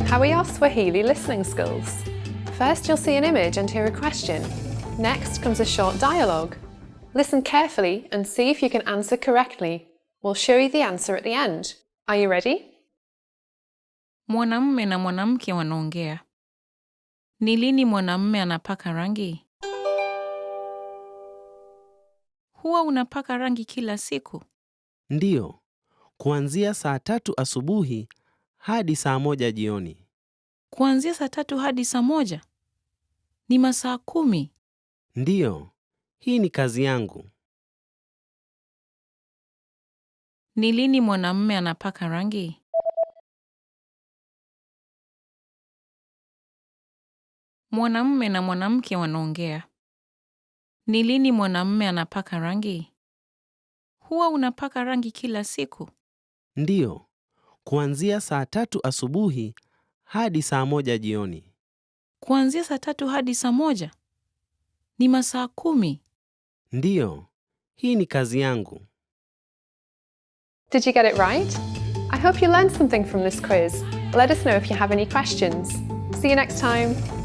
How are your Swahili listening skills? First, you'll see an image and hear a question. Next comes a short dialogue. Listen carefully and see if you can answer correctly. We'll show you the answer at the end. Are you ready? Mwanamume na mwanamke wanaongea. Ni lini mwanamume anapaka rangi? Huwa unapaka rangi kila siku? Ndiyo, kuanzia saa 3 asubuhi hadi saa 1 jioni. Kuanzia saa 3 hadi saa 1? Ni masaa 10. Ndiyo, hii ni kazi yangu. Ni lini mwanamume anapaka rangi? Mwanamume na mwanamke wanaongea. Ni lini mwanamume anapaka rangi? Huwa unapaka rangi kila siku? Ndiyo, kuanzia saa 3 asubuhi hadi saa 1 jioni. Kuanzia saa 3 hadi saa 1? Ni masaa 10. Ndiyo, hii ni kazi yangu. Did you get it right? I hope you learned something from this quiz. Let us know if you have any questions. See you next time.